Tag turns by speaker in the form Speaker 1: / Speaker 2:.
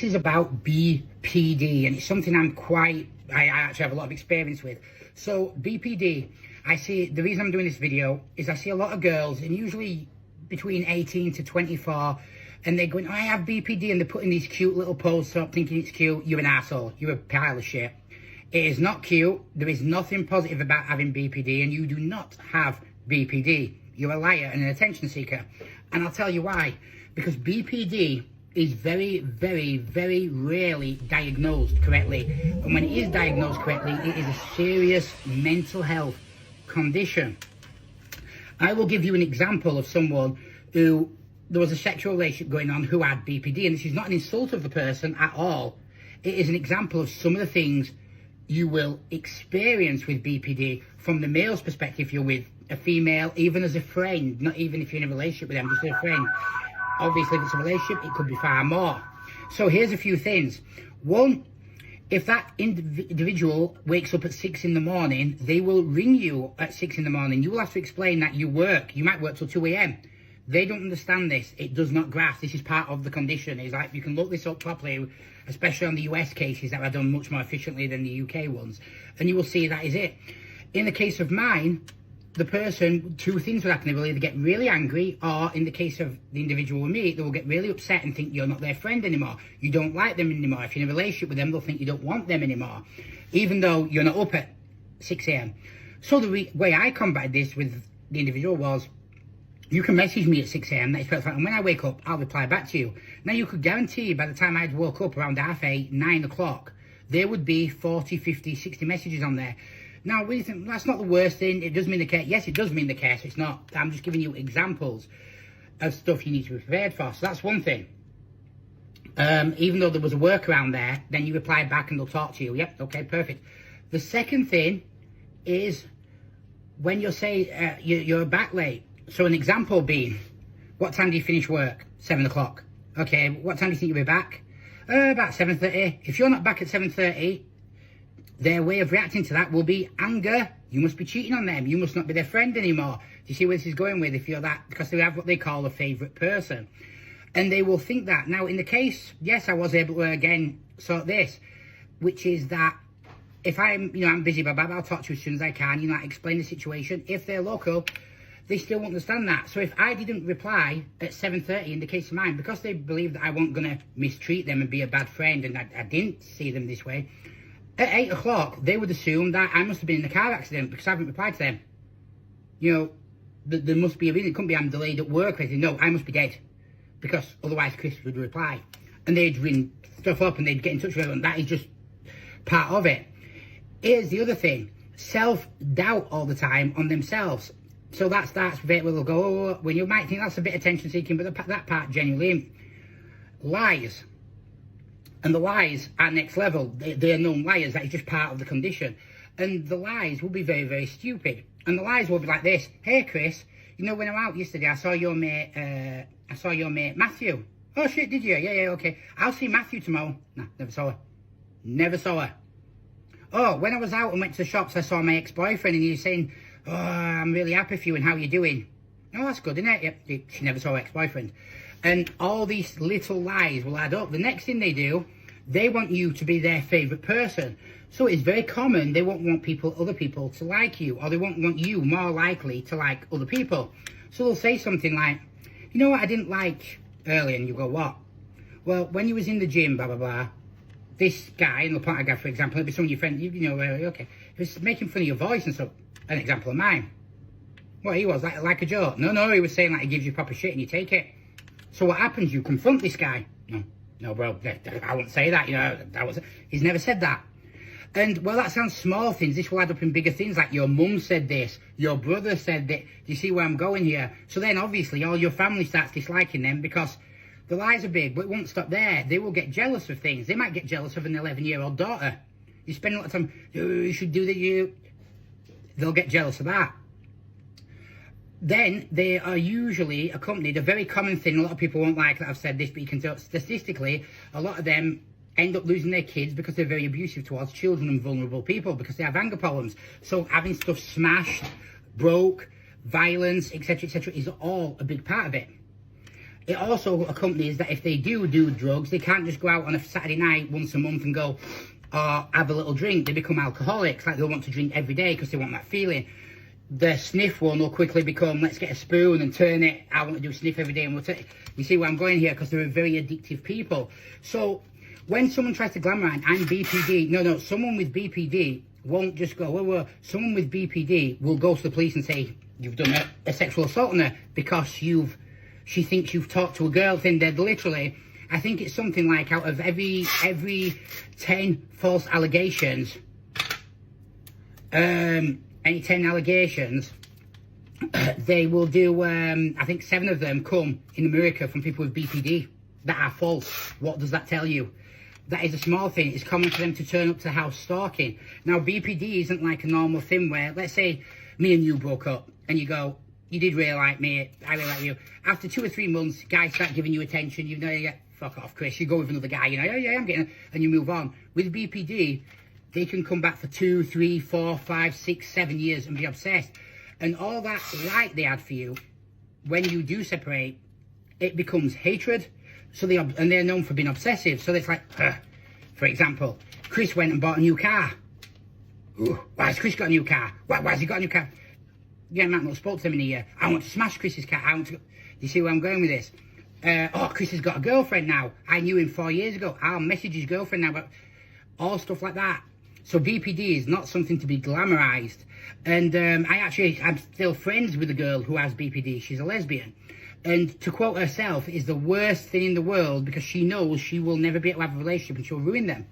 Speaker 1: this is about BPD, and it's something I actually have a lot of experience with. So BPD, I see, the reason I'm doing this video is I see a lot of girls, and usually between 18 to 24, and they're going, I have BPD, and they're putting these cute little posts up thinking it's cute. You're an asshole. You're a pile of shit. It is not cute. There is nothing positive about having BPD, and you do not have BPD. You're a liar and an attention seeker. And I'll tell you why. Because BPD is very, very, very rarely diagnosed correctly. And when it is diagnosed correctly, it is a serious mental health condition. I will give you an example of someone who there was a sexual relationship going on who had BPD, and this is not an insult of the person at all. It is an example of some of the things you will experience with BPD from the male's perspective. If you're with a female, even as a friend, not even if you're in a relationship with them, just as a friend. Obviously, if it's a relationship, it could be far more. So here's a few things. One, if that individual wakes up at 6 in the morning, they will ring you at 6 in the morning. You will have to explain that you work. You might work till 2 a.m. They don't understand this. It does not grasp. This is part of the condition. It's like, you can look this up properly, especially on the US cases that are done much more efficiently than the UK ones, and you will see that is it. In the case of mine, the person, two things will happen. They will either get really angry, or in the case of the individual with me, they will get really upset and think you're not their friend anymore. You don't like them anymore. If you're in a relationship with them, they'll think you don't want them anymore, even though you're not up at 6 a.m. So the way I combated this with the individual was, you can message me at 6 a.m, that is perfect, and when I wake up, I'll reply back to you. Now, you could guarantee by the time I'd woke up around 8:30, 9 o'clock, there would be 40, 50, 60 messages on there. Now, we think that's not the worst thing. It does mean the case. Yes, it does mean the case. It's not. I'm just giving you examples of stuff you need to be prepared for. So that's one thing. Even though there was a workaround there, then you reply back and they'll talk to you. Yep, okay, perfect. The second thing is when you say you're back late. So an example being, what time do you finish work? 7 o'clock. Okay, what time do you think you'll be back? About 7:30. If you're not back at 7:30, their way of reacting to that will be anger. You must be cheating on them. You must not be their friend anymore. Do you see where this is going with? If you're that, because they have what they call a favourite person. And they will think that. Now, in the case, yes, I was able to, again, sort this, which is that if I'm busy, but I'll talk to you as soon as I can, explain the situation. If they're local, they still won't understand that. So if I didn't reply at 7:30 in the case of mine, because they believe that I wasn't going to mistreat them and be a bad friend, and I didn't see them this way, at 8 o'clock, they would assume that I must have been in a car accident because I haven't replied to them. There must be a reason. It couldn't be I'm delayed at work or anything. No, I must be dead, because otherwise Chris would reply. And they'd ring stuff up and they'd get in touch with everyone. That is just part of it. Here's the other thing. Self-doubt all the time on themselves. So that starts with it where they'll go, oh, when you might think that's a bit attention-seeking, but that part genuinely. Lies. And the lies are next level. They're known liars. That is just part of the condition. And the lies will be very, very stupid. And the lies will be like this. Hey, Chris, when I went out yesterday, I saw your mate Matthew. Oh, shit, did you? Yeah, okay. I'll see Matthew tomorrow. Nah, never saw her. Never saw her. Oh, when I was out and went to the shops, I saw my ex-boyfriend, and he was saying, oh, I'm really happy for you, and how you doing? Oh, that's good, isn't it? Yep, she never saw her ex-boyfriend. And all these little lies will add up. The next thing they do, they want you to be their favourite person. So it's very common they won't want other people to like you, or they won't want you more likely to like other people. So they'll say something like, you know what I didn't like earlier, and you go, what? Well, when you was in the gym, blah, blah, blah, this guy, and the point I got, for example, it'd be some of your friends, okay, he was making fun of your voice and stuff. An example of mine. What he was, like a joke? No, he was saying he gives you proper shit and you take it. So what happens? You confront this guy. No, bro, I won't say that, he's never said that. And, well, that sounds small things. This will add up in bigger things, like your mum said this, your brother said that. Do you see where I'm going here? So then, obviously, all your family starts disliking them because the lies are big, but it won't stop there. They will get jealous of things. They might get jealous of an 11-year-old daughter. You spend a lot of time, you should do that, they'll get jealous of that. Then they are usually accompanied, a very common thing, a lot of people won't like that I've said this, but you can tell statistically, a lot of them end up losing their kids because they're very abusive towards children and vulnerable people because they have anger problems. So having stuff smashed, broke, violence, etc., is all a big part of it. it also accompanies that if they do drugs, they can't just go out on a Saturday night once a month and go, or have a little drink. They become alcoholics, like they'll want to drink every day because they want that feeling. The sniff one will quickly become, let's get a spoon and turn it, I want to do a sniff every day, and we'll take. You see where I'm going here? Because they're very addictive people. So when someone tries to glamorize, I'm BPD, no, someone with BPD won't just go, well, someone with BPD will go to the police and say, you've done a sexual assault on her because she thinks you've talked to a girl. Then they're literally, I think it's something like out of every 10 false allegations, any 10 allegations, they will do, I think 7 of them come in America from people with BPD that are false. What does that tell you? That is a small thing. It's common for them to turn up to the house stalking. Now, BPD isn't like a normal thing where, let's say, me and you broke up, and you go, you did really like me, I really like you. After 2 or 3 months, guys start giving you attention, you know, you get, fuck off, Chris, you go with another guy, you know, yeah, I'm getting it, and you move on. With BPD, they can come back for 2, 3, 4, 5, 6, 7 years and be obsessed. And all that like they had for you, when you do separate, it becomes hatred. So they're known for being obsessive. So it's like, for example, Chris went and bought a new car. Ooh, why has Chris got a new car? Why has he got a new car? Yeah, Matt not spoke to him in a year. I want to smash Chris's car. I want to. You see where I'm going with this? Chris has got a girlfriend now. I knew him 4 years ago. I'll message his girlfriend now, but all stuff like that. So BPD is not something to be glamorized. And I'm still friends with a girl who has BPD. She's a lesbian. And to quote herself, is the worst thing in the world because she knows she will never be able to have a relationship and she'll ruin them.